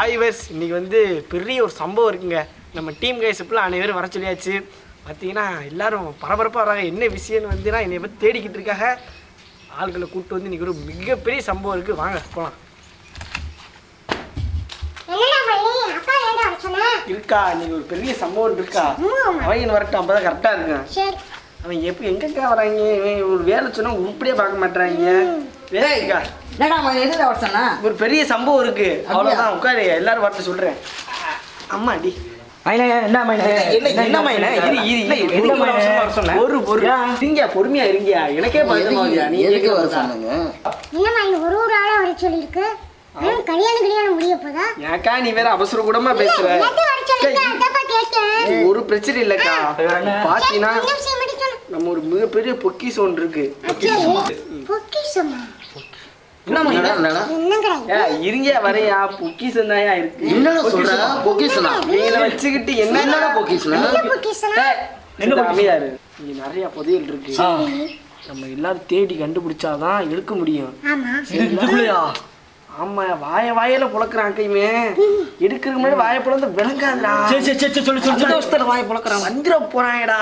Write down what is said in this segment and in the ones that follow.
ஹாய்வர்ஸ் இன்னைக்கு வந்து பெரிய ஒரு சம்பவம் இருக்குங்க. நம்ம டீம் கைஸ் இப்பெல்லாம் அனைவரும் வர சொல்லியாச்சு. பார்த்தீங்கன்னா எல்லாரும் பரபரப்பாக வராங்க. என்ன விஷயம்னு வந்துன்னா என்னை பற்றி தேடிக்கிட்டு இருக்காங்க. ஆள்களை கூப்பிட்டு வந்து இன்னைக்கு ஒரு மிகப்பெரிய சம்பவம் இருக்குது. வாங்க போகலாம். இருக்கா இன்னைக்கு ஒரு பெரிய சம்பவம் இருக்கா? அவன் வரட்டும், அப்போ தான் கரெக்டாக இருக்கேன். அவன் எப்போ எங்கக்கா வராங்க? ஒரு வேலை சொன்னா உருப்படியே பார்க்க மாட்டாங்க. வேலை இருக்கா? ஒரு பெரிய சம்பவம் இருக்கு, அவ்வளவுதான். உட்காரு, எல்லாரும் வார்த்தை சொல்றேன். அம்மா அடி பொறுமையா இருங்கியா, எனக்கே ஏக்கா நீ வேற அவசர கூடமா பேசுற. ஒரு பிரச்சனை இல்லக்கா. பாத்தீங்கன்னா நம்ம ஒரு மிகப்பெரிய பொக்கிஷம் ஒன்று இருக்கு. இருங்க வரையா, பொக்கிஷம் தாயா இருக்கு. வச்சுக்கிட்டு என்ன அமையாரு இங்க நிறைய புதையல் இருக்கு. நம்ம எல்லாரும் தேடி கண்டுபிடிச்சாதான் எடுக்க முடியும். ஆமா, வாயில புழக்கிறான். கையுமே எடுக்கிற முன்னாடி வாய புலந்து விளங்காதுடா. வாய புழக்கிறான், வந்துட போறாங்கடா.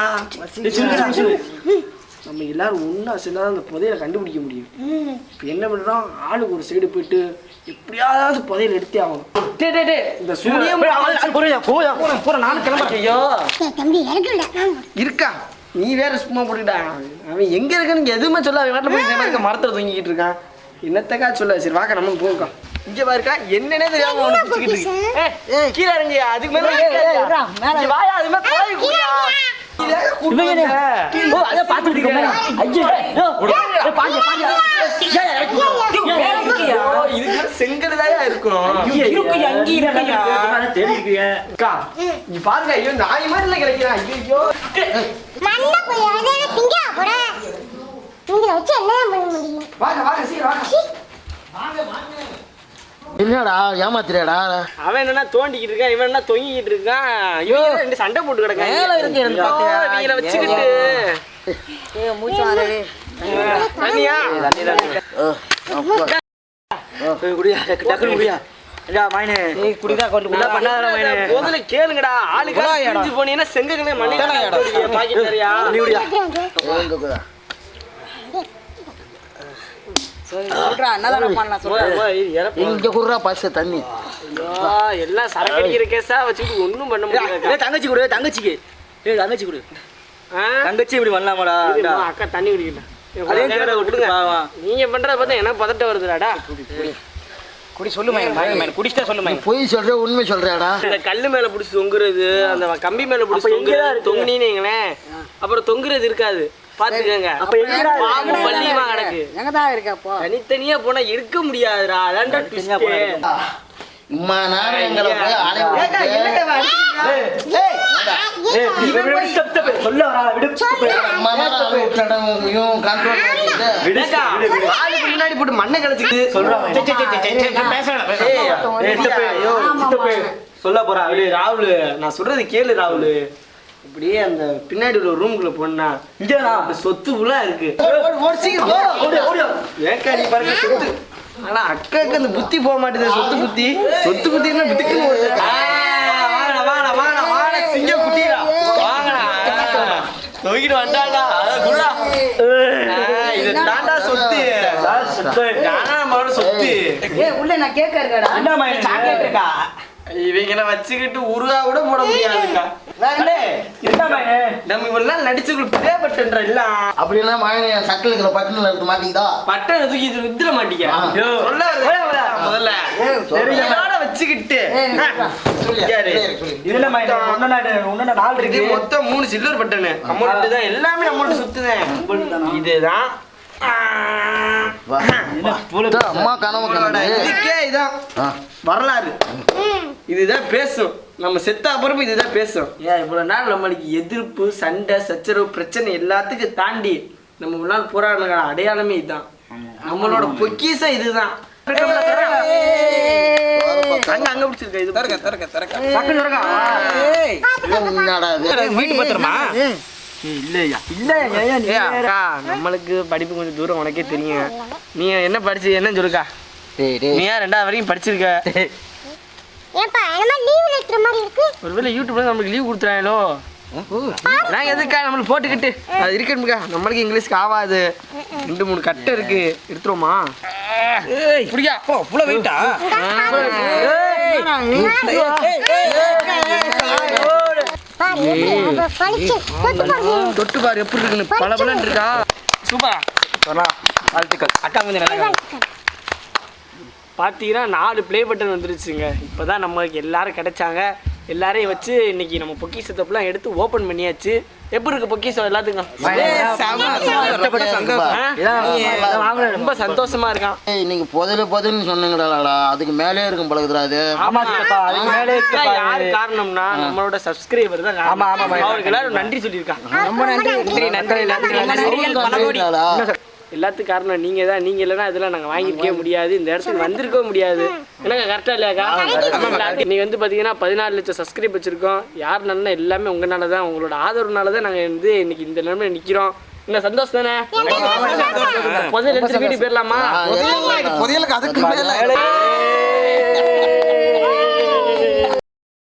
நம்ம எல்லாரும் ஒன்னா சேர்ந்தாதான் அந்த புதையலை கண்டுபிடிக்க முடியும். இப்ப என்ன பண்றோம், ஆளுக்கு ஒரு சைடு போயிட்டு எப்படியாவது புதையல் எடுத்தே ஆகணும். இந்த சூரியன் நானும் கிளம்புறேன். இருக்கா நீ வேற சும்மா போட்டுக்கிட்டா. அவன் எங்க இருக்கான்னு எதுவுமே சொல்ல. அவன் வீட்டுல போய் மரத்துல தூங்கிட்டு இருக்கான். என்னத்தக்கா சொல்ல. சரி வாக்க நம்ம போகலாம். இங்க பாருக்கா என்னன்னே தெரியாம கீழே இறங்கியா. அதுக்கு மேல வாயா, அது செங்கல்தாயா இருக்கும். பாருங்க, ஐயோ நாய் மாதிரி எல்லாம் கிடைக்கிறான். என்னடா ஏமாத்திரியாடா? அவன் என்னன்னா தோண்டிக்கிட்டு இருக்கான், இவன் என்ன தொங்கிக்கிட்டு இருக்கான். இவன் ரெண்டு சண்டை போட்டு கிடக்கான். வச்சுக்கிட்டு கேளுங்கடா. ஆளுக்கு போனீங்கன்னா செங்கல்ல தண்ணி எல்லாம் சரக்கு அடிக்கிற கேஸா வச்சுக்கிட்டு ஒண்ணும் பண்ண முடியாது. தங்கச்சி கொடு, தங்கச்சிக்கு தங்கச்சி கொடு. தங்கச்சி இப்படி பண்ணலாமாடா? அக்கா தண்ணி குடிக்கல. நீங்க பண்றத பார்த்தா எனக்கு பதட்ட வருதுடாடா. குடி சொல்லுமா, குடிச்சிட்டா சொல்லுமா. பொய் சொல்ற உண்மை சொல்றாடா? இந்த கல்லு மேல பிடிச்சி தொங்குறது, அந்த கம்பி மேல பிடிச்சி தொங்குனீங்களே, அப்புறம் தொங்குறது இருக்காது. பாத்துக்கங்க. பள்ளியமா கிடக்கு. தனித்தனியா போனா எடுக்க முடியாதுடா. அதான்டா ட்விஸ்ட். முன்னாடி போட்டு மண்ணை கழிச்சுக்கிட்டு சொல்ல போறா. ராகுல் நான் சொல்றது கேளு ராகுல். இப்படியே அந்த பின்னாடி உள்ள ரூமுக்குள்ள போனா சொத்து ஃபுல்லா இருக்கு. ஏக்கா நீ பாருங்க சொத்து. ஆனா அக்காக்கு அந்த புத்தி போக மாட்டேது. சொத்து புத்தி என்ன புத்திக்குன்னு சிங்க குட்டிடா. வாங்கடா தூக்கிட்டு வந்தாடா. இது தாண்டா சொத்து. சொத்து உள்ள நான் கேட்க இருக்கா? இருக்கா? இவங்களை வச்சுக்கிட்டு உருவா கூட போட முடியாதுக்கா. நம்ம இவெல்லாம் நடிச்சுக்குள்ள பட்டன் இல்ல. அப்படி எல்லாம் சக்கல் இருக்கிற பட்டன்ல எடுத்து மாட்டிக்கிட்டா பட்டன் தூக்கி வித்துட மாட்டீங்க. முதல்ல வச்சுக்கிட்டு மொத்தம் 3 சில்வர் பட்டனு. அமௌண்ட் தான் எல்லாமே அமௌண்ட் சுத்துதேன். இதுதான் அம்மா கனவு. இதுக்கே இதான் வரலாறு. இதுதான் பேசும். நம்ம செத்த அப்புறமும் இதுதான் பேசும். ஏன் இவ்வளவு நாள் நம்மளுக்கு எதிர்ப்பு, சண்டை, சச்சரவு, பிரச்சனை எல்லாத்துக்கும் தாண்டி நம்ம இவ்வளவு நாள் போராடுற அடையாளமே இதுதான். நம்மளோட பொக்கிஷம் இதுதான். அங்க பிடிச்சிருக்க இது வீட்டு பத்திரமா நம்மளுக்கு படிப்பு கொஞ்சம் தூரம் உனக்கே தெரியும். நீ என்ன படிச்சு என்ன சொல்லுக்கா? நீ 2வது வரைக்கும் படிச்சிருக்க. ஏப்பா என்னமா லீவ் லெட்டர் மாதிரி இருக்கு ஒருவேளை யூடியூப்ல நமக்கு லீவ் கொடுத்துறாங்களோ நான் எதுக்கா நம்மளுக்கு போட்டுக்கிட்டு அது இருக்கணுக்கா நம்மளுக்கு இங்கிலீஷ்க்கு ஆகாது 2-3 கட்டை இருக்கு எடுத்துருவோமா புடியா போ புள்ள வெயிட்டா தொட்டு பாரு எப்படி இருக்குன்னு பல இருக்கா சூப்பரா வாழ்த்துக்கள் அக்கா வந்து நல்லா பார்த்தீங்கன்னா 4 ப்ளே பட்டன் வந்துருச்சுங்க இப்போ தான் நமக்கு எல்லாரும் கிடைச்சாங்க எல்லாரையும் வச்சு இன்னைக்கு நம்ம பொக்கிஷத்தப்பெல்லாம் எடுத்து ஓப்பன் பண்ணியாச்சு எப்படி இருக்கு பொக்கிஷம் எல்லாத்துக்கும் ரொம்ப சந்தோஷமா இருக்கான் நீங்க புதன்னு சொன்னீங்கடாடா அதுக்கு மேலே இருக்கும் பழகுதுடா அது ஆமா சித்தப்பா அதுக்கு மேலே யாரு காரணம்னா நம்மளோட சப்ஸ்கிரைபர் தான் ஆமா, ஆமா, ஆமா. அவருக்கு எல்லாரும் நன்றி சொல்லியிருக்காங்க ரொம்ப நன்றி எல்லாத்துக்கும் காரணம் நீங்க தான். நீங்க இல்லைன்னா இதெல்லாம் நாங்க வாங்கிருக்கவே முடியாது, இந்த இடத்துக்கு வந்திருக்கவும் முடியாது. என்னங்க கரெக்டா இல்லையாக்கா? நீங்க வந்து பாத்தீங்கன்னா 14 லட்சம் சப்ஸ்கிரைப் வச்சிருக்கோம். யார் நல்லா எல்லாமே உங்களால தான், உங்களோட ஆதரவுனால தான் நாங்க வந்து இன்னைக்கு இந்த நிலைமையில நிக்கிறோம். என்ன சந்தோஷம் தானே? முதல்ல எடுத்து வீடு போயிடலாமா? புதையலுக்கு அதுக்கு மேல